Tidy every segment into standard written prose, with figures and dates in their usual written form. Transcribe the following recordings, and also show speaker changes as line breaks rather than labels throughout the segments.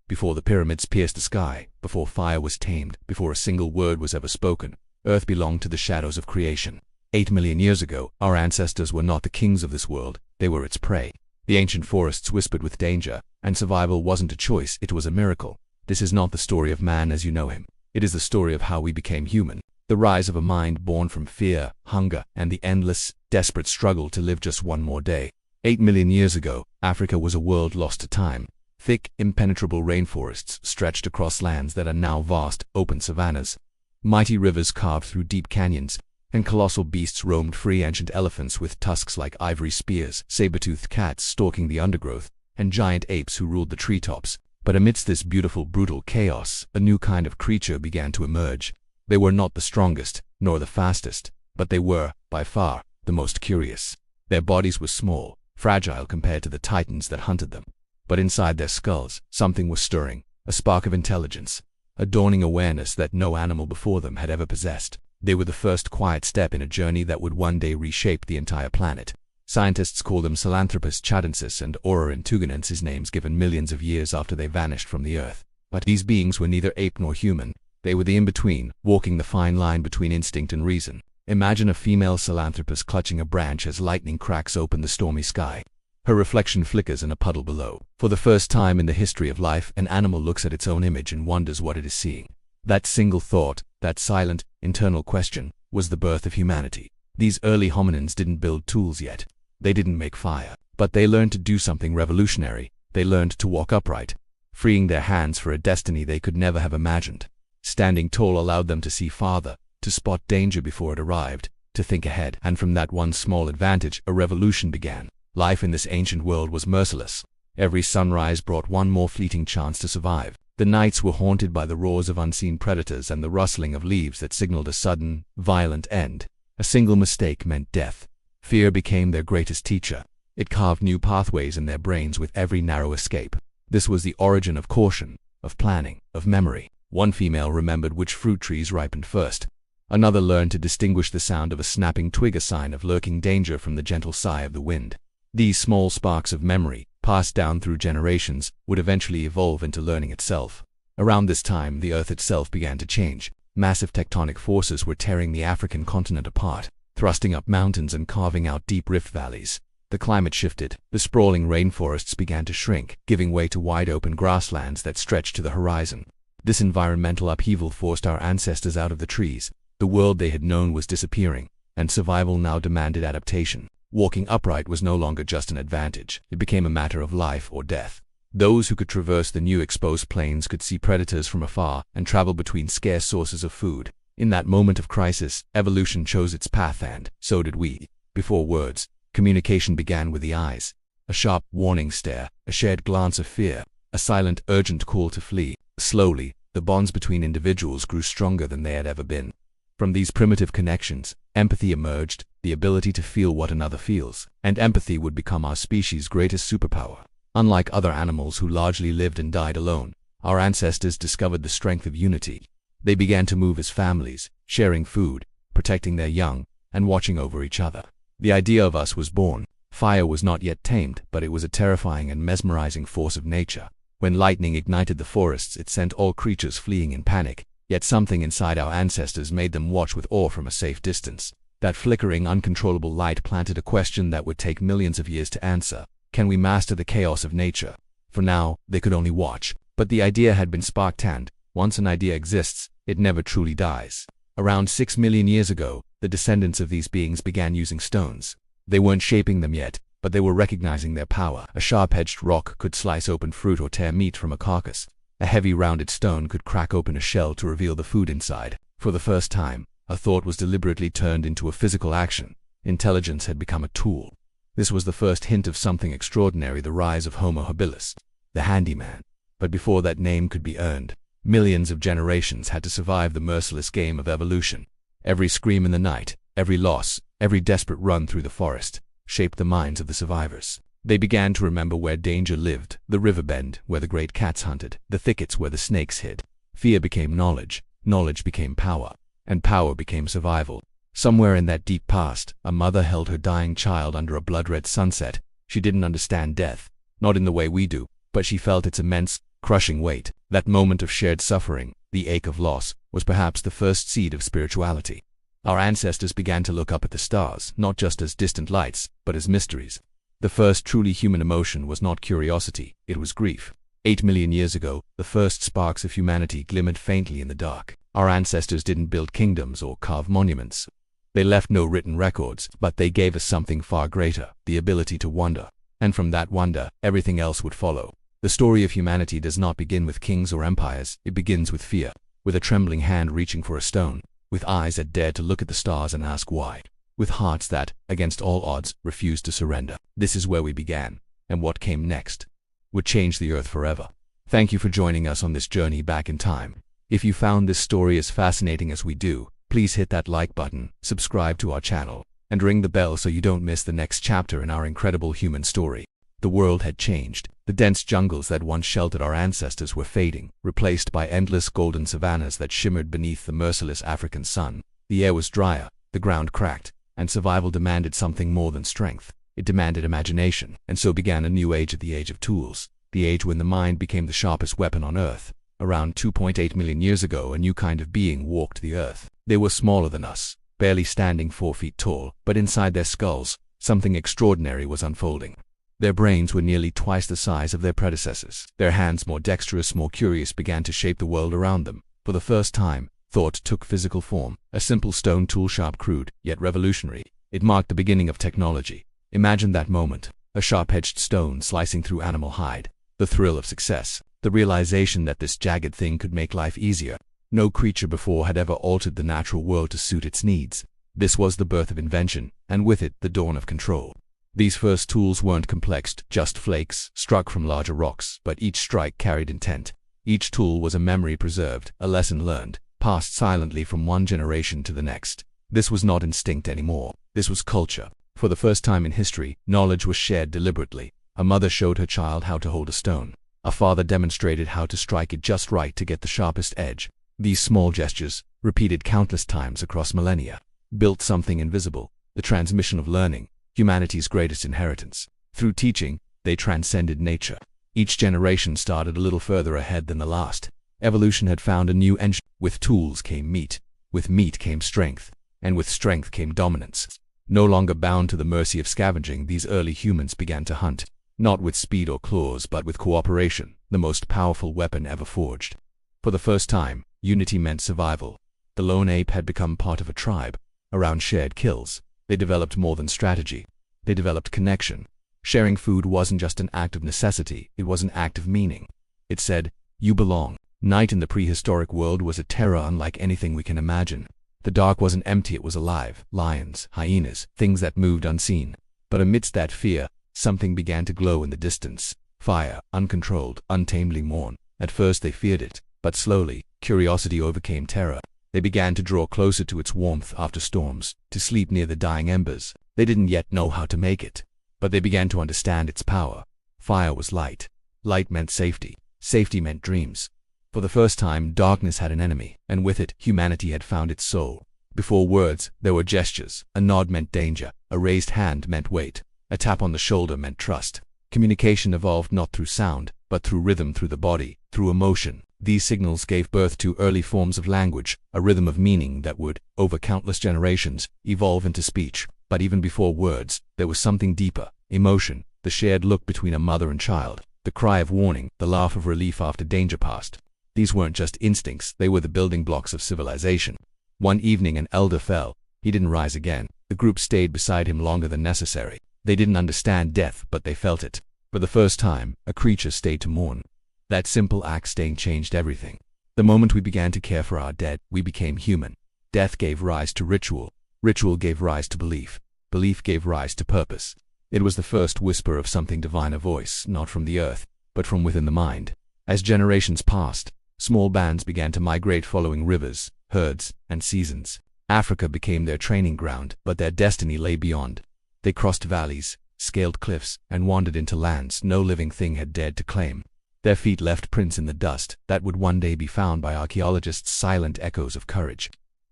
Before the pyramids pierced the sky, before fire was tamed, before a single word was ever spoken, Earth belonged to the shadows of creation. 8 million years ago, our ancestors were not the kings of this world, they were its prey. The ancient forests whispered with danger, and survival wasn't a choice, it was a miracle. This is not the story of man as you know him. It is the story of how we became human. The rise of a mind born from fear, hunger, and the endless, desperate struggle to live just one more day. 8 million years ago, Africa was a world lost to time. Thick, impenetrable rainforests stretched across lands that are now vast, open savannas. Mighty rivers carved through deep canyons, and colossal beasts roamed free. Ancient elephants with tusks like ivory spears, saber-toothed cats stalking the undergrowth, and giant apes who ruled the treetops. But amidst this beautiful, brutal chaos, a new kind of creature began to emerge. They were not the strongest, nor the fastest, but they were, by far, the most curious. Their bodies were small, fragile compared to the titans that hunted them. But inside their skulls, something was stirring, a spark of intelligence, a dawning awareness that no animal before them had ever possessed. They were the first quiet step in a journey that would one day reshape the entire planet. Scientists call them Sahelanthropus chadensis and Ororuntuganensis, names given millions of years after they vanished from the earth. But these beings were neither ape nor human. They were the in-between, walking the fine line between instinct and reason. Imagine a female Sahelanthropus clutching a branch as lightning cracks open the stormy sky. Her reflection flickers in a puddle below. For the first time in the history of life, an animal looks at its own image and wonders what it is seeing. That single thought, that silent, internal question, was the birth of humanity. These early hominins didn't build tools yet. They didn't make fire. But they learned to do something revolutionary. They learned to walk upright, freeing their hands for a destiny they could never have imagined. Standing tall allowed them to see farther, to spot danger before it arrived, to think ahead. And from that one small advantage, a revolution began. Life in this ancient world was merciless. Every sunrise brought one more fleeting chance to survive. The nights were haunted by the roars of unseen predators and the rustling of leaves that signaled a sudden, violent end. A single mistake meant death. Fear became their greatest teacher. It carved new pathways in their brains with every narrow escape. This was the origin of caution, of planning, of memory. One female remembered which fruit trees ripened first. Another learned to distinguish the sound of a snapping twig, a sign of lurking danger, from the gentle sigh of the wind. These small sparks of memory, passed down through generations, would eventually evolve into learning itself. Around this time, the Earth itself began to change. Massive tectonic forces were tearing the African continent apart, thrusting up mountains and carving out deep rift valleys. The climate shifted. The sprawling rainforests began to shrink, giving way to wide-open grasslands that stretched to the horizon. This environmental upheaval forced our ancestors out of the trees. The world they had known was disappearing, and survival now demanded adaptation. Walking upright was no longer just an advantage. It became a matter of life or death. Those who could traverse the new exposed plains could see predators from afar and travel between scarce sources of food. In that moment of crisis, evolution chose its path, and so did we. Before words, communication began with the eyes. A sharp, warning stare, a shared glance of fear, a silent, urgent call to flee. Slowly, the bonds between individuals grew stronger than they had ever been. From these primitive connections, empathy emerged, the ability to feel what another feels. And empathy would become our species' greatest superpower. Unlike other animals who largely lived and died alone, our ancestors discovered the strength of unity. They began to move as families, sharing food, protecting their young, and watching over each other. The idea of us was born. Fire was not yet tamed, but it was a terrifying and mesmerizing force of nature. When lightning ignited the forests, it sent all creatures fleeing in panic. Yet something inside our ancestors made them watch with awe from a safe distance. That flickering, uncontrollable light planted a question that would take millions of years to answer. Can we master the chaos of nature? For now, they could only watch. But the idea had been sparked, and once an idea exists, it never truly dies. Around 6 million years ago, the descendants of these beings began using stones. They weren't shaping them yet, but they were recognizing their power. A sharp-edged rock could slice open fruit or tear meat from a carcass. A heavy, rounded stone could crack open a shell to reveal the food inside. For the first time, a thought was deliberately turned into a physical action. Intelligence had become a tool. This was the first hint of something extraordinary, the rise of Homo habilis, the handyman. But before that name could be earned, millions of generations had to survive the merciless game of evolution. Every scream in the night, every loss, every desperate run through the forest, shaped the minds of the survivors. They began to remember where danger lived, the river bend where the great cats hunted, the thickets where the snakes hid. Fear became knowledge, knowledge became power, and power became survival. Somewhere in that deep past, a mother held her dying child under a blood-red sunset. She didn't understand death, not in the way we do, but she felt its immense, crushing weight, that moment of shared suffering, the ache of loss, was perhaps the first seed of spirituality. Our ancestors began to look up at the stars, not just as distant lights, but as mysteries. The first truly human emotion was not curiosity, it was grief. 8 million years ago, the first sparks of humanity glimmered faintly in the dark. Our ancestors didn't build kingdoms or carve monuments. They left no written records, but they gave us something far greater, the ability to wonder. And from that wonder, everything else would follow. The story of humanity does not begin with kings or empires, it begins with fear, with a trembling hand reaching for a stone, with eyes that dared to look at the stars and ask why, with hearts that, against all odds, refused to surrender. This is where we began, and what came next would change the earth forever. Thank you for joining us on this journey back in time. If you found this story as fascinating as we do, please hit that like button, subscribe to our channel, and ring the bell so you don't miss the next chapter in our incredible human story. The world had changed. The dense jungles that once sheltered our ancestors were fading, replaced by endless golden savannas that shimmered beneath the merciless African sun. The air was drier, the ground cracked, and survival demanded something more than strength. It demanded imagination, and so began a new age, the age of tools, the age when the mind became the sharpest weapon on Earth. Around 2.8 million years ago, a new kind of being walked the Earth. They were smaller than us, barely standing 4 feet tall, but inside their skulls, something extraordinary was unfolding. Their brains were nearly twice the size of their predecessors. Their hands, more dexterous, more curious, began to shape the world around them. For the first time, thought took physical form. A simple stone tool, sharp, crude, yet revolutionary. It marked the beginning of technology. Imagine that moment, a sharp-edged stone slicing through animal hide. The thrill of success, the realization that this jagged thing could make life easier. No creature before had ever altered the natural world to suit its needs. This was the birth of invention, and with it, the dawn of control. These first tools weren't complex, just flakes, struck from larger rocks, but each strike carried intent. Each tool was a memory preserved, a lesson learned, passed silently from one generation to the next. This was not instinct anymore. This was culture. For the first time in history, knowledge was shared deliberately. A mother showed her child how to hold a stone. A father demonstrated how to strike it just right to get the sharpest edge. These small gestures, repeated countless times across millennia, built something invisible, the transmission of learning, humanity's greatest inheritance. Through teaching, they transcended nature. Each generation started a little further ahead than the last. Evolution had found a new engine. With tools came meat. With meat came strength. And with strength came dominance. No longer bound to the mercy of scavenging, these early humans began to hunt. Not with speed or claws, but with cooperation, the most powerful weapon ever forged. For the first time, unity meant survival. The lone ape had become part of a tribe. Around shared kills, they developed more than strategy. They developed connection. Sharing food wasn't just an act of necessity, it was an act of meaning. It said, "You belong." Night in the prehistoric world was a terror unlike anything we can imagine. The dark wasn't empty, it was alive. Lions, hyenas, things that moved unseen. But amidst that fear, something began to glow in the distance. Fire, uncontrolled, untamedly mourn. At first they feared it, but slowly, curiosity overcame terror. They began to draw closer to its warmth after storms, to sleep near the dying embers. They didn't yet know how to make it, but they began to understand its power. Fire was light. Light meant safety. Safety meant dreams. For the first time, darkness had an enemy, and with it, humanity had found its soul. Before words, there were gestures. A nod meant danger. A raised hand meant weight. A tap on the shoulder meant trust. Communication evolved not through sound, but through rhythm, through the body, through emotion. These signals gave birth to early forms of language, a rhythm of meaning that would, over countless generations, evolve into speech. But even before words, there was something deeper. Emotion, the shared look between a mother and child, the cry of warning, the laugh of relief after danger passed. These weren't just instincts, they were the building blocks of civilization. One evening an elder fell. He didn't rise again. The group stayed beside him longer than necessary. They didn't understand death, but they felt it. For the first time, a creature stayed to mourn. That simple act, staying, changed everything. The moment we began to care for our dead, we became human. Death gave rise to ritual. Ritual gave rise to belief. Belief gave rise to purpose. It was the first whisper of something divine, a voice, not from the earth, but from within the mind. As generations passed, small bands began to migrate following rivers, herds, and seasons. Africa became their training ground, but their destiny lay beyond. They crossed valleys, scaled cliffs, and wandered into lands no living thing had dared to claim. Their feet left prints in the dust that would one day be found by archaeologists, silent echoes of courage.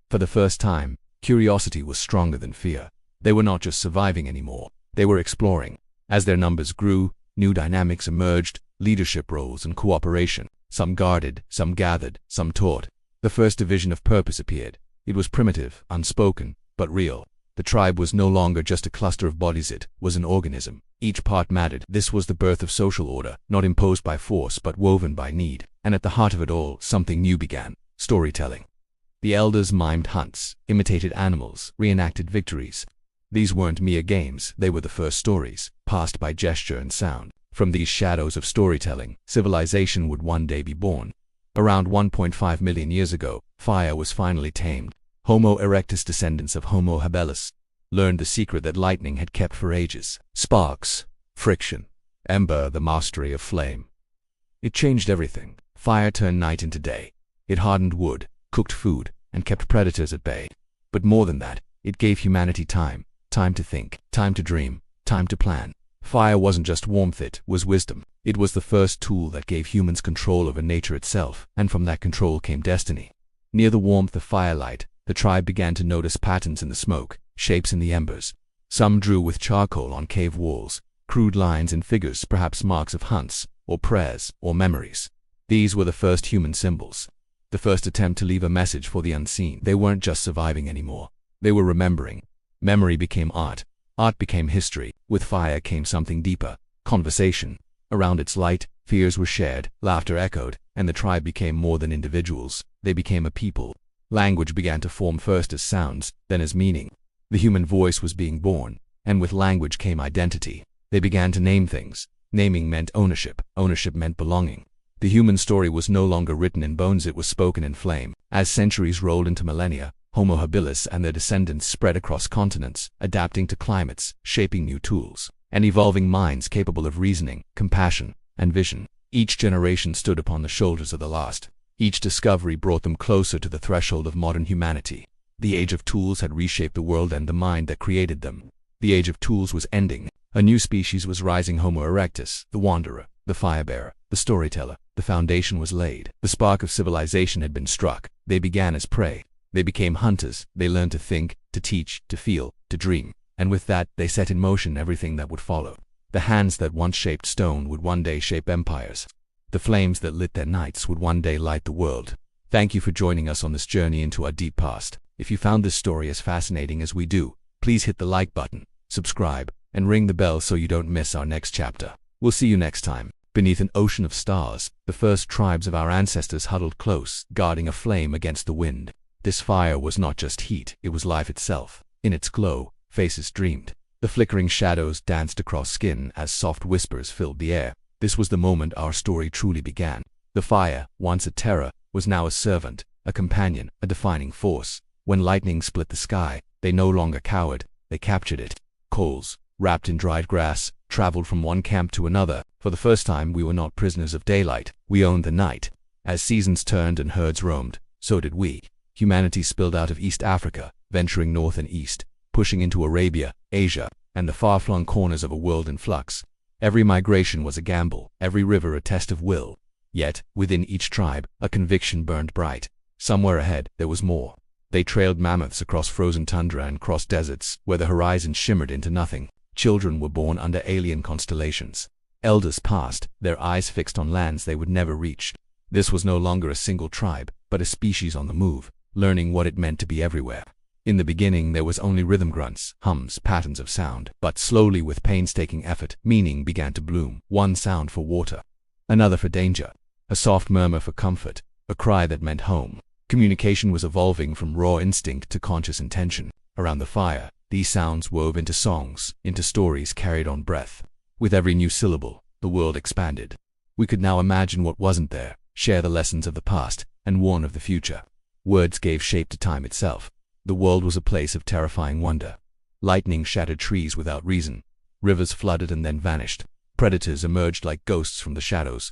For the first time, curiosity was stronger than fear. They were not just surviving anymore, they were exploring. As their numbers grew, new dynamics emerged. leadership roles and cooperation. Some guarded, some gathered, some taught. The first division of purpose appeared. It was primitive, unspoken, but real. The tribe was no longer just a cluster of bodies, it was an organism. Each part mattered. This was the birth of social order, not imposed by force but woven by need. And at the heart of it all, something new began: storytelling. The elders mimed hunts, imitated animals, reenacted victories. These weren't mere games, they were the first stories, passed by gesture and sound. From these shadows of storytelling, civilization would one day be born. Around 1.5 million years ago, fire was finally tamed. Homo erectus, descendants of Homo habilis, learned the secret that lightning had kept for ages. Sparks, friction, ember, the mastery of flame. It changed everything. Fire turned night into day. It hardened wood, cooked food, and kept predators at bay. But more than that, it gave humanity time to think, time to dream, time to plan. Fire wasn't just warmth, it was wisdom. It was the first tool that gave humans control over nature itself, and from that control came destiny. Near the warmth of firelight, the tribe began to notice patterns in the smoke, shapes in the embers. Some drew with charcoal on cave walls, crude lines and figures, perhaps marks of hunts, or prayers, or memories. These were the first human symbols, the first attempt to leave a message for the unseen. They weren't just surviving anymore, they were remembering. Memory became art, art became history. With fire came something deeper: conversation. Around its light, fears were shared, laughter echoed, and the tribe became more than individuals. They became a people. Language began to form, first as sounds, then as meaning. The human voice was being born, and with language came identity. They began to name things. Naming meant ownership. Ownership meant belonging. The human story was no longer written in bones, it was spoken in flame. As centuries rolled into millennia, Homo habilis and their descendants spread across continents, adapting to climates, shaping new tools, and evolving minds capable of reasoning, compassion, and vision. Each generation stood upon the shoulders of the last. Each discovery brought them closer to the threshold of modern humanity. The age of tools had reshaped the world and the mind that created them. The age of tools was ending. A new species was rising: Homo erectus, the wanderer, the firebearer, the storyteller. The foundation was laid. The spark of civilization had been struck. They began as prey. They became hunters. They learned to think, to teach, to feel, to dream. And with that, they set in motion everything that would follow. The hands that once shaped stone would one day shape empires. The flames that lit their nights would one day light the world. Thank you for joining us on this journey into our deep past. If you found this story as fascinating as we do, please hit the like button, subscribe, and ring the bell so you don't miss our next chapter. We'll see you next time. Beneath an ocean of stars, the first tribes of our ancestors huddled close, guarding a flame against the wind. This fire was not just heat, it was life itself. In its glow, faces dreamed. The flickering shadows danced across skin as soft whispers filled the air. This was the moment our story truly began. The fire, once a terror, was now a servant, a companion, a defining force. When lightning split the sky, they no longer cowered, they captured it. Coals, wrapped in dried grass, traveled from one camp to another. For the first time, we were not prisoners of daylight, we owned the night. As seasons turned and herds roamed, so did we. Humanity spilled out of East Africa, venturing north and east, pushing into Arabia, Asia, and the far-flung corners of a world in flux. Every migration was a gamble, every river a test of will. Yet, within each tribe, a conviction burned bright. Somewhere ahead, there was more. They trailed mammoths across frozen tundra and crossed deserts, where the horizon shimmered into nothing. Children were born under alien constellations. Elders passed, their eyes fixed on lands they would never reach. This was no longer a single tribe, but a species on the move, learning what it meant to be everywhere. In the beginning, there was only rhythm, grunts, hums, patterns of sound. But slowly, with painstaking effort, meaning began to bloom. One sound for water, another for danger, a soft murmur for comfort, a cry that meant home. Communication was evolving from raw instinct to conscious intention. Around the fire, these sounds wove into songs, into stories carried on breath. With every new syllable, the world expanded. We could now imagine what wasn't there, share the lessons of the past, and warn of the future. Words gave shape to time itself. The world was a place of terrifying wonder. Lightning shattered trees without reason. Rivers flooded and then vanished. Predators emerged like ghosts from the shadows.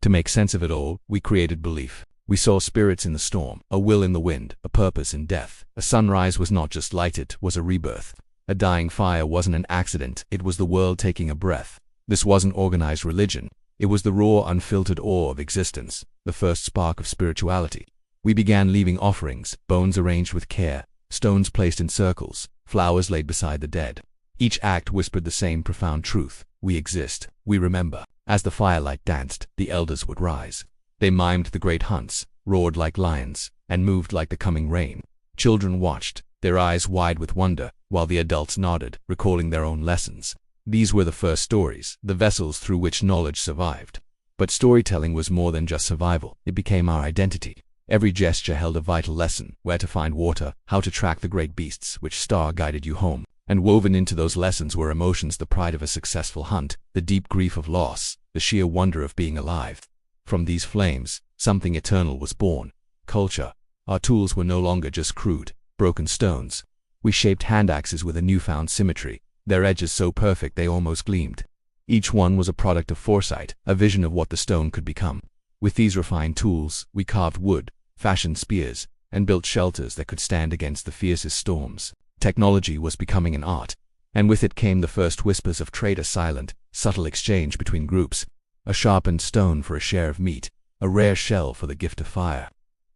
To make sense of it all, we created belief. We saw spirits in the storm, a will in the wind, a purpose in death. A sunrise was not just light, it was a rebirth. A dying fire wasn't an accident, it was the world taking a breath. This wasn't organized religion. It was the raw, unfiltered awe of existence, the first spark of spirituality. We began leaving offerings, bones arranged with care, stones placed in circles, flowers laid beside the dead. Each act whispered the same profound truth: we exist, we remember, As the firelight danced, the elders would rise. They mimed the great hunts, roared like lions, and moved like the coming rain. Children watched, their eyes wide with wonder, while the adults nodded, recalling their own lessons. These were the first stories, the vessels through which knowledge survived. But storytelling was more than just survival. It became our identity. Every gesture held a vital lesson: where to find water, how to track the great beasts, which star guided you home. And woven into those lessons were emotions: the pride of a successful hunt, the deep grief of loss, the sheer wonder of being alive. From these flames, something eternal was born: culture. Our tools were no longer just crude, broken stones. We shaped hand axes with a newfound symmetry, their edges so perfect they almost gleamed. Each one was a product of foresight, a vision of what the stone could become. With these refined tools, we carved wood, fashioned spears, and built shelters that could stand against the fiercest storms. Technology was becoming an art, and with it came the first whispers of trade: a silent, subtle exchange between groups, a sharpened stone for a share of meat, a rare shell for the gift of fire.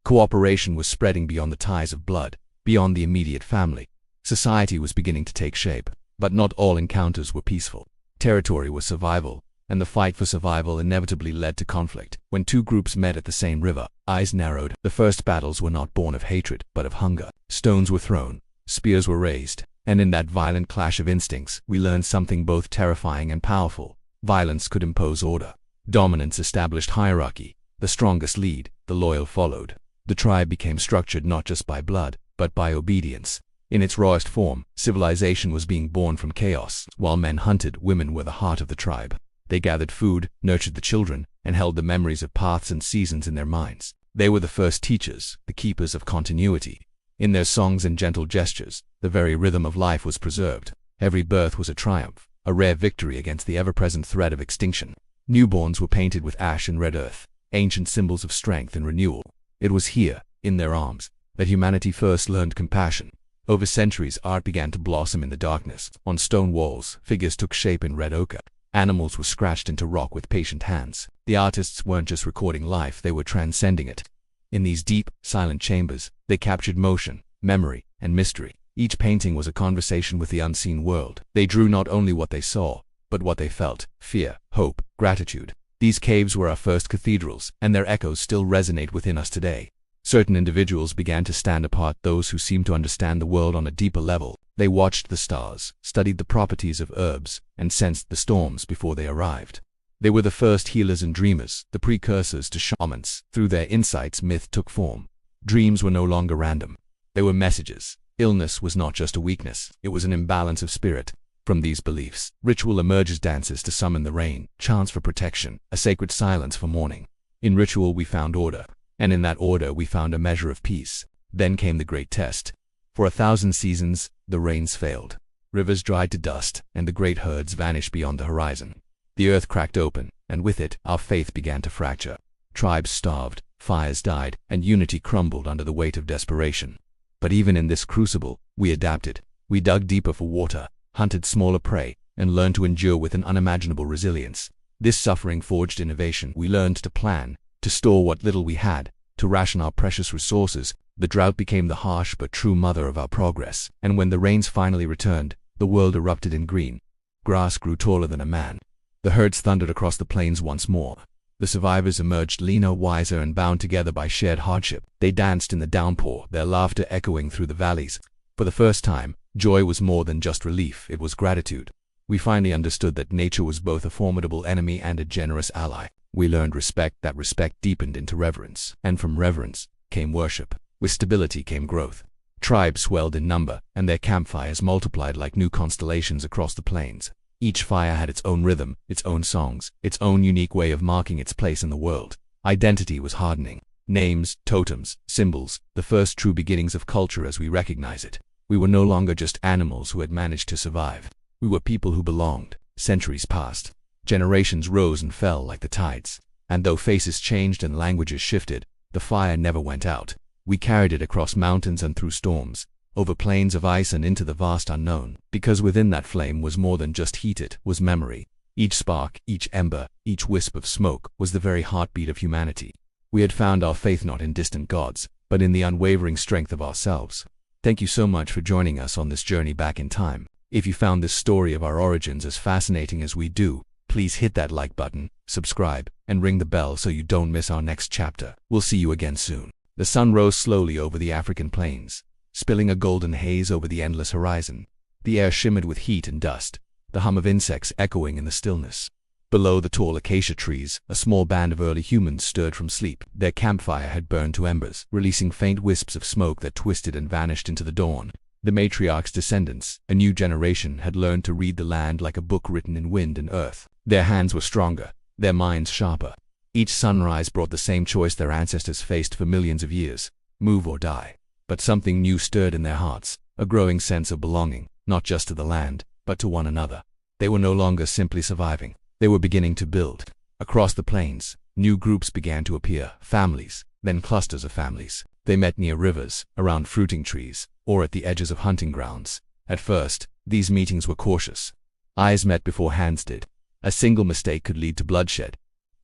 Cooperation was spreading beyond the ties of blood, beyond the immediate family. Society was beginning to take shape, but not all encounters were peaceful. Territory was survival, and the fight for survival inevitably led to conflict. When two groups met at the same river, eyes narrowed. The first battles were not born of hatred, but of hunger. Stones were thrown, spears were raised, and in that violent clash of instincts, we learned something both terrifying and powerful. Violence could impose order. Dominance established hierarchy. The strongest lead, the loyal followed. The tribe became structured not just by blood, but by obedience. In its rawest form, civilization was being born from chaos. While men hunted, women were the heart of the tribe. They gathered food, nurtured the children, and held the memories of paths and seasons in their minds. They were the first teachers, the keepers of continuity. In their songs and gentle gestures, the very rhythm of life was preserved. Every birth was a triumph, a rare victory against the ever-present threat of extinction. Newborns were painted with ash and red earth, ancient symbols of strength and renewal. It was here, in their arms, that humanity first learned compassion. Over centuries, art began to blossom in the darkness. On stone walls, figures took shape in red ochre. Animals were scratched into rock with patient hands. The artists weren't just recording life, they were transcending it. In these deep, silent chambers, they captured motion, memory, and mystery. Each painting was a conversation with the unseen world. They drew not only what they saw, but what they felt: fear, hope, gratitude. These caves were our first cathedrals, and their echoes still resonate within us today. Certain individuals began to stand apart: those who seemed to understand the world on a deeper level. They watched the stars, studied the properties of herbs, and sensed the storms before they arrived. They were the first healers and dreamers, the precursors to shamans. Through their insights, myth took form. Dreams were no longer random. They were messages. Illness was not just a weakness, it was an imbalance of spirit. From these beliefs, ritual emerges: dances to summon the rain, chants for protection, a sacred silence for mourning. In ritual we found order, and in that order we found a measure of peace. Then came the great test. For 1,000 seasons, the rains failed. Rivers dried to dust, and the great herds vanished beyond the horizon. The earth cracked open, and with it, our faith began to fracture. Tribes starved, fires died, and unity crumbled under the weight of desperation. But even in this crucible, we adapted. We dug deeper for water, hunted smaller prey, and learned to endure with an unimaginable resilience. This suffering forged innovation. We learned to plan, to store what little we had, to ration our precious resources. The drought became the harsh but true mother of our progress. And when the rains finally returned, the world erupted in green. Grass grew taller than a man. The herds thundered across the plains once more. The survivors emerged leaner, wiser, and bound together by shared hardship. They danced in the downpour, their laughter echoing through the valleys. For the first time, joy was more than just relief, it was gratitude. We finally understood that nature was both a formidable enemy and a generous ally. We learned respect. That respect deepened into reverence, and from reverence came worship. With stability came growth. Tribes swelled in number, and their campfires multiplied like new constellations across the plains. Each fire had its own rhythm, its own songs, its own unique way of marking its place in the world. Identity was hardening. Names, totems, symbols, the first true beginnings of culture as we recognize it. We were no longer just animals who had managed to survive. We were people who belonged. Centuries passed. Generations rose and fell like the tides. And though faces changed and languages shifted, the fire never went out. We carried it across mountains and through storms, over plains of ice and into the vast unknown. Because within that flame was more than just heat, it was memory. Each spark, each ember, each wisp of smoke was the very heartbeat of humanity. We had found our faith not in distant gods, but in the unwavering strength of ourselves. Thank you so much for joining us on this journey back in time. If you found this story of our origins as fascinating as we do, Please hit that like button, subscribe, and ring the bell so you don't miss our next chapter. We'll see you again soon. The sun rose slowly over the African plains, spilling a golden haze over the endless horizon. The air shimmered with heat and dust, the hum of insects echoing in the stillness. Below the tall acacia trees, a small band of early humans stirred from sleep. Their campfire had burned to embers, releasing faint wisps of smoke that twisted and vanished into the dawn. The matriarch's descendants, a new generation, had learned to read the land like a book written in wind and earth. Their hands were stronger, their minds sharper. Each sunrise brought the same choice their ancestors faced for millions of years: move or die. But something new stirred in their hearts, a growing sense of belonging, not just to the land, but to one another. They were no longer simply surviving. They were beginning to build. Across the plains, new groups began to appear, families, then clusters of families. They met near rivers, around fruiting trees, or at the edges of hunting grounds. At first, these meetings were cautious. Eyes met before hands did. A single mistake could lead to bloodshed.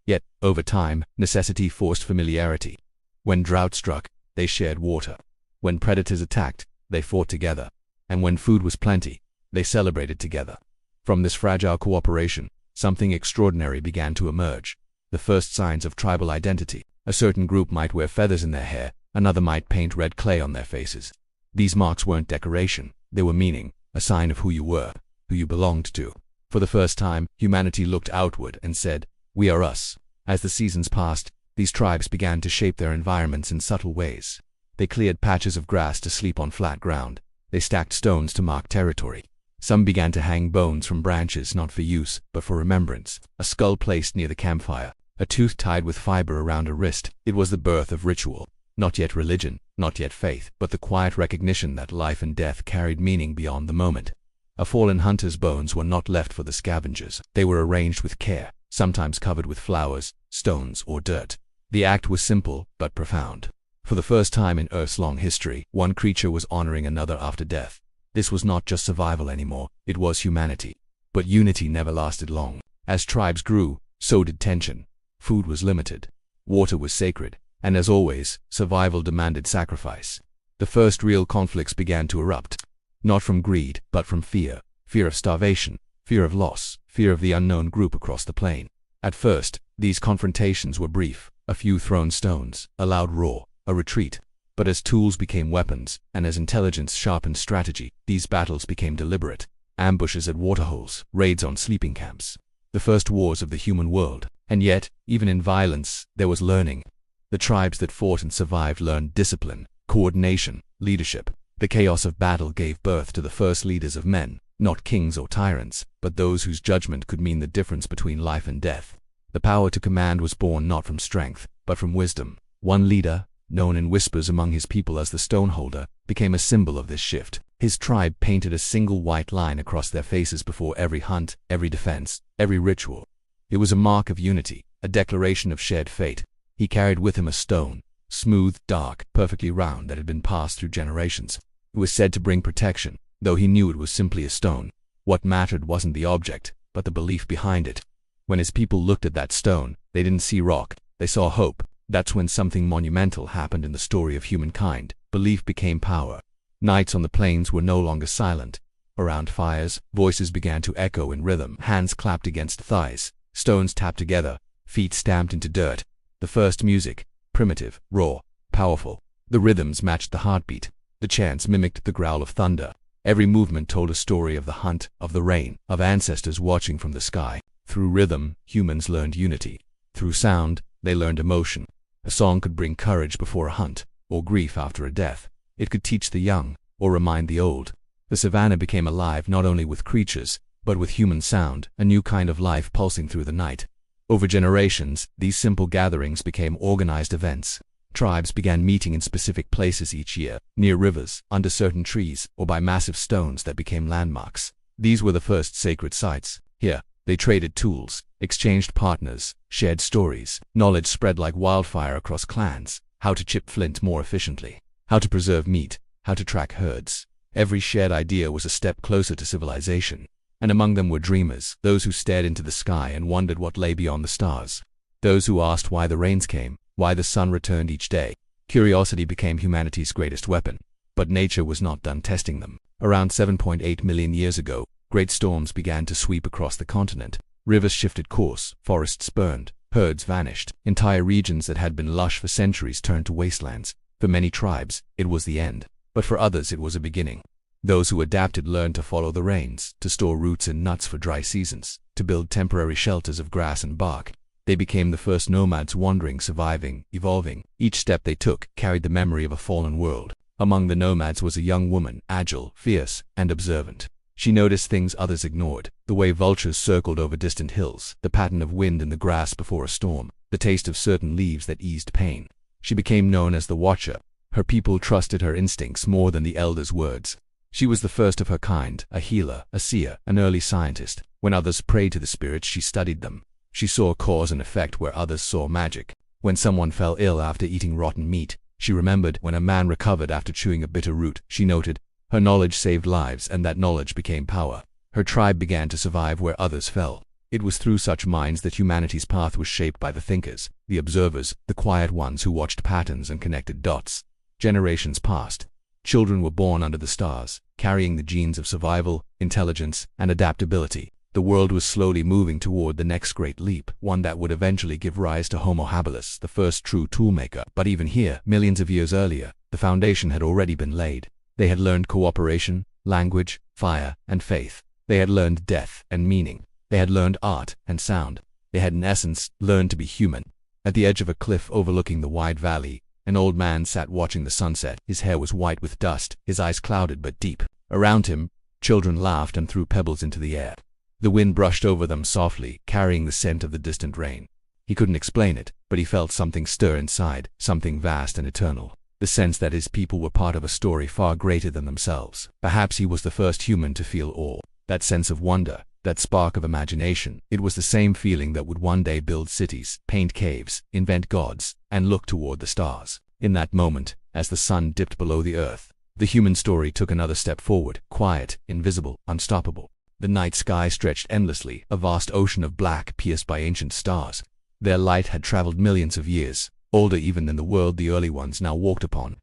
Yet, over time, necessity forced familiarity. When drought struck, they shared water. When predators attacked, they fought together. And when food was plenty, they celebrated together. From this fragile cooperation, something extraordinary began to emerge. The first signs of tribal identity. A certain group might wear feathers in their hair, another might paint red clay on their faces. These marks weren't decoration, they were meaning, a sign of who you were, who you belonged to. For the first time, humanity looked outward and said, "We are us." As the seasons passed, these tribes began to shape their environments in subtle ways. They cleared patches of grass to sleep on flat ground. They stacked stones to mark territory. Some began to hang bones from branches not for use, but for remembrance. A skull placed near the campfire, a tooth tied with fiber around a wrist. It was the birth of ritual. Not yet religion, not yet faith, but the quiet recognition that life and death carried meaning beyond the moment. A fallen hunter's bones were not left for the scavengers. They were arranged with care, sometimes covered with flowers, stones, or dirt. The act was simple, but profound. For the first time in Earth's long history, one creature was honoring another after death. This was not just survival anymore, it was humanity. But unity never lasted long. As tribes grew, so did tension. Food was limited. Water was sacred. And as always, survival demanded sacrifice. The first real conflicts began to erupt. Not from greed, but from fear. Fear of starvation, fear of loss, fear of the unknown group across the plain. At first, these confrontations were brief. A few thrown stones, a loud roar, a retreat. But as tools became weapons, and as intelligence sharpened strategy, these battles became deliberate. Ambushes at waterholes, raids on sleeping camps. The first wars of the human world. And yet, even in violence, there was learning. The tribes that fought and survived learned discipline, coordination, leadership. The chaos of battle gave birth to the first leaders of men, not kings or tyrants, but those whose judgment could mean the difference between life and death. The power to command was born not from strength, but from wisdom. One leader, known in whispers among his people as the Stoneholder, became a symbol of this shift. His tribe painted a single white line across their faces before every hunt, every defense, every ritual. It was a mark of unity, a declaration of shared fate. He carried with him a stone, smooth, dark, perfectly round, that had been passed through generations. It was said to bring protection, though he knew it was simply a stone. What mattered wasn't the object, but the belief behind it. When his people looked at that stone, they didn't see rock, they saw hope. That's when something monumental happened in the story of humankind. Belief became power. Nights on the plains were no longer silent. Around fires, voices began to echo in rhythm. Hands clapped against thighs, stones tapped together, feet stamped into dirt. The first music, primitive, raw, powerful. The rhythms matched the heartbeat. The chants mimicked the growl of thunder. Every movement told a story of the hunt, of the rain, of ancestors watching from the sky. Through rhythm, humans learned unity. Through sound, they learned emotion. A song could bring courage before a hunt, or grief after a death. It could teach the young, or remind the old. The savannah became alive not only with creatures, but with human sound, a new kind of life pulsing through the night. Over generations, these simple gatherings became organized events. Tribes began meeting in specific places each year, near rivers, under certain trees, or by massive stones that became landmarks. These were the first sacred sites. Here, they traded tools, exchanged partners, shared stories. Knowledge spread like wildfire across clans: how to chip flint more efficiently, how to preserve meat, how to track herds. Every shared idea was a step closer to civilization. And among them were dreamers, those who stared into the sky and wondered what lay beyond the stars. Those who asked why the rains came, why the sun returned each day. Curiosity became humanity's greatest weapon. But nature was not done testing them. Around 7.8 million years ago, great storms began to sweep across the continent. Rivers shifted course, forests burned, herds vanished. Entire regions that had been lush for centuries turned to wastelands. For many tribes, it was the end. But for others it was a beginning. Those who adapted learned to follow the rains, to store roots and nuts for dry seasons, to build temporary shelters of grass and bark. They became the first nomads, wandering, surviving, evolving. Each step they took carried the memory of a fallen world. Among the nomads was a young woman, agile, fierce, and observant. She noticed things others ignored: the way vultures circled over distant hills, the pattern of wind in the grass before a storm, the taste of certain leaves that eased pain. She became known as the Watcher. Her people trusted her instincts more than the elders' words. She was the first of her kind, a healer, a seer, an early scientist. When others prayed to the spirits, she studied them. She saw cause and effect where others saw magic. When someone fell ill after eating rotten meat, she remembered. When a man recovered after chewing a bitter root, she noted. Her knowledge saved lives, and that knowledge became power. Her tribe began to survive where others fell. It was through such minds that humanity's path was shaped by the thinkers, the observers, the quiet ones who watched patterns and connected dots. Generations passed. Children were born under the stars, carrying the genes of survival, intelligence, and adaptability. The world was slowly moving toward the next great leap, one that would eventually give rise to Homo habilis, the first true toolmaker. But even here, millions of years earlier, the foundation had already been laid. They had learned cooperation, language, fire, and faith. They had learned death and meaning. They had learned art and sound. They had, in essence, learned to be human. At the edge of a cliff overlooking the wide valley, an old man sat watching the sunset. His hair was white with dust, his eyes clouded but deep. Around him, children laughed and threw pebbles into the air. The wind brushed over them softly, carrying the scent of the distant rain. He couldn't explain it, but he felt something stir inside, something vast and eternal. The sense that his people were part of a story far greater than themselves. Perhaps he was the first human to feel awe. That sense of wonder, that spark of imagination. It was the same feeling that would one day build cities, paint caves, invent gods, and look toward the stars. In that moment, as the sun dipped below the earth, the human story took another step forward, quiet, invisible, unstoppable. The night sky stretched endlessly, a vast ocean of black pierced by ancient stars. Their light had traveled millions of years, older even than the world the early ones now walked upon.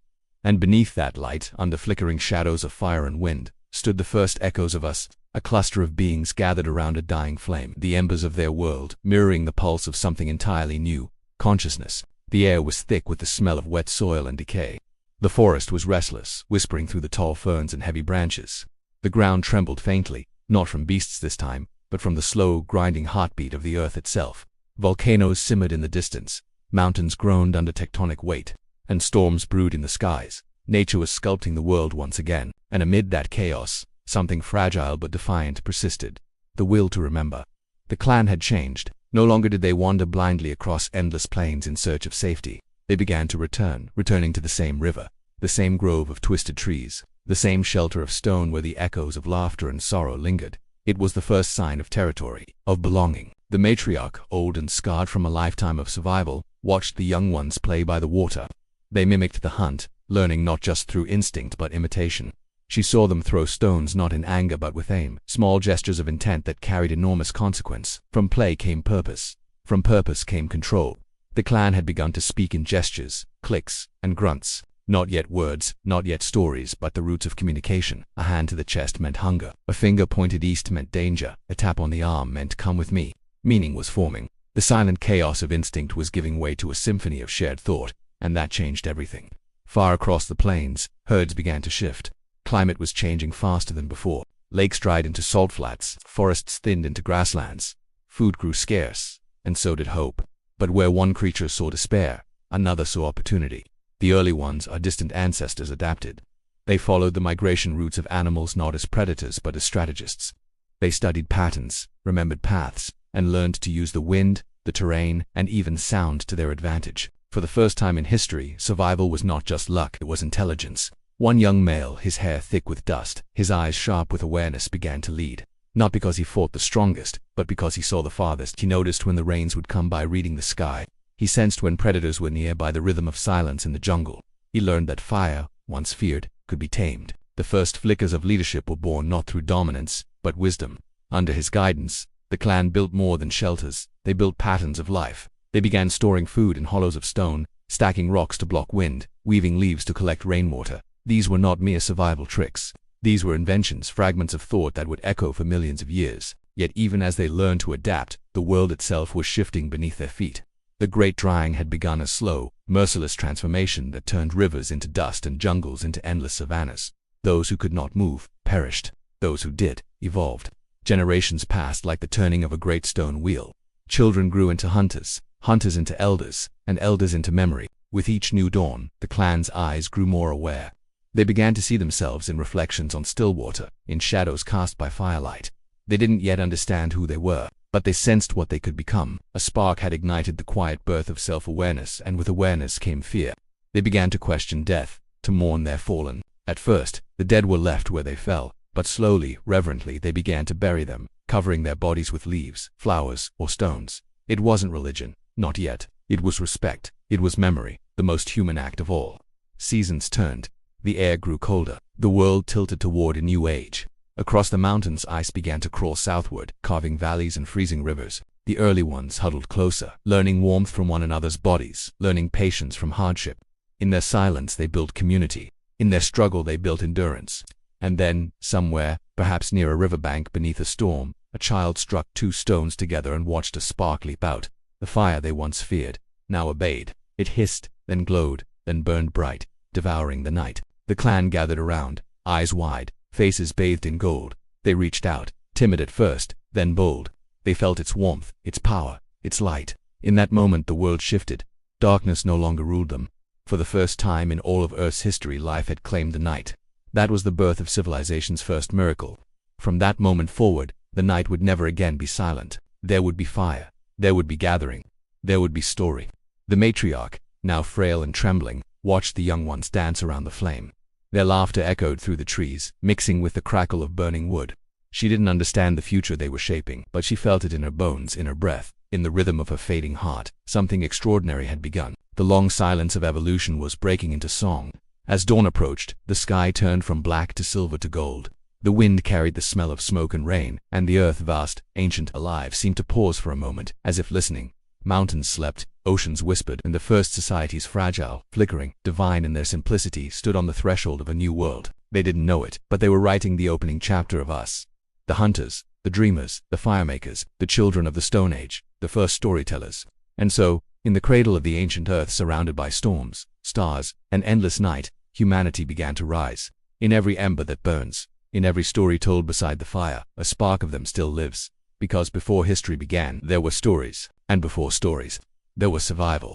And beneath that light, under flickering shadows of fire and wind, stood the first echoes of us, a cluster of beings gathered around a dying flame, the embers of their world, mirroring the pulse of something entirely new, consciousness. The air was thick with the smell of wet soil and decay. The forest was restless, whispering through the tall ferns and heavy branches. The ground trembled faintly, not from beasts this time, but from the slow, grinding heartbeat of the earth itself. Volcanoes simmered in the distance, mountains groaned under tectonic weight, and storms brewed in the skies. Nature was sculpting the world once again, and amid that chaos, something fragile but defiant persisted: the will to remember. The clan had changed. No longer did they wander blindly across endless plains in search of safety. They began to returning to the same river, the same grove of twisted trees, the same shelter of stone where the echoes of laughter and sorrow lingered. It was the first sign of territory, of belonging. The matriarch, old and scarred from a lifetime of survival, watched the young ones play by the water. They mimicked the hunt, learning not just through instinct but imitation. She saw them throw stones not in anger but with aim, small gestures of intent that carried enormous consequence. From play came purpose. From purpose came control. The clan had begun to speak in gestures, clicks, and grunts. Not yet words, not yet stories, but the roots of communication. A hand to the chest meant hunger. A finger pointed east meant danger. A tap on the arm meant come with me. Meaning was forming. The silent chaos of instinct was giving way to a symphony of shared thought, and that changed everything. Far across the plains, herds began to shift. Climate was changing faster than before. Lakes dried into salt flats, forests thinned into grasslands. Food grew scarce, and so did hope. But where one creature saw despair, another saw opportunity. The early ones, our distant ancestors, adapted. They followed the migration routes of animals not as predators but as strategists. They studied patterns, remembered paths, and learned to use the wind, the terrain, and even sound to their advantage. For the first time in history, survival was not just luck, it was intelligence. One young male, his hair thick with dust, his eyes sharp with awareness, began to lead. Not because he fought the strongest, but because he saw the farthest. He noticed when the rains would come by reading the sky. He sensed when predators were near by the rhythm of silence in the jungle. He learned that fire, once feared, could be tamed. The first flickers of leadership were born not through dominance, but wisdom. Under his guidance, the clan built more than shelters. They built patterns of life. They began storing food in hollows of stone, stacking rocks to block wind, weaving leaves to collect rainwater. These were not mere survival tricks. These were inventions, fragments of thought that would echo for millions of years. Yet even as they learned to adapt, the world itself was shifting beneath their feet. The great drying had begun a slow, merciless transformation that turned rivers into dust and jungles into endless savannas. Those who could not move perished. Those who did evolved. Generations passed like the turning of a great stone wheel. Children grew into hunters, hunters into elders, and elders into memory. With each new dawn, the clan's eyes grew more aware. They began to see themselves in reflections on still water, in shadows cast by firelight. They didn't yet understand who they were, but they sensed what they could become. A spark had ignited the quiet birth of self-awareness, and with awareness came fear. They began to question death, to mourn their fallen. At first, the dead were left where they fell, but slowly, reverently, they began to bury them, covering their bodies with leaves, flowers, or stones. It wasn't religion, not yet. It was respect. It was memory, the most human act of all. Seasons turned. The air grew colder. The world tilted toward a new age. Across the mountains, ice began to crawl southward, carving valleys and freezing rivers. The early ones huddled closer, learning warmth from one another's bodies, learning patience from hardship. In their silence, they built community. In their struggle, they built endurance. And then, somewhere, perhaps near a riverbank beneath a storm, a child struck two stones together and watched a spark leap out. The fire they once feared now obeyed. It hissed, then glowed, then burned bright, devouring the night. The clan gathered around, eyes wide, faces bathed in gold. They reached out, timid at first, then bold. They felt its warmth, its power, its light. In that moment the world shifted. Darkness no longer ruled them. For the first time in all of Earth's history, life had claimed the night. That was the birth of civilization's first miracle. From that moment forward, the night would never again be silent. There would be fire. There would be gathering. There would be story. The matriarch, now frail and trembling, watched the young ones dance around the flame. Their laughter echoed through the trees, mixing with the crackle of burning wood. She didn't understand the future they were shaping, but she felt it in her bones, in her breath, in the rhythm of her fading heart. Something extraordinary had begun. The long silence of evolution was breaking into song. As dawn approached, the sky turned from black to silver to gold. The wind carried the smell of smoke and rain, and the earth, vast, ancient, alive, seemed to pause for a moment, as if listening. Mountains slept, oceans whispered, and the first societies, fragile, flickering, divine in their simplicity, stood on the threshold of a new world. They didn't know it, but they were writing the opening chapter of us. The hunters, the dreamers, the firemakers, the children of the Stone Age, the first storytellers. And so, in the cradle of the ancient earth, surrounded by storms, stars, and endless night, humanity began to rise. In every ember that burns, in every story told beside the fire, a spark of them still lives. Because before history began, there were stories, and before stories, there was survival.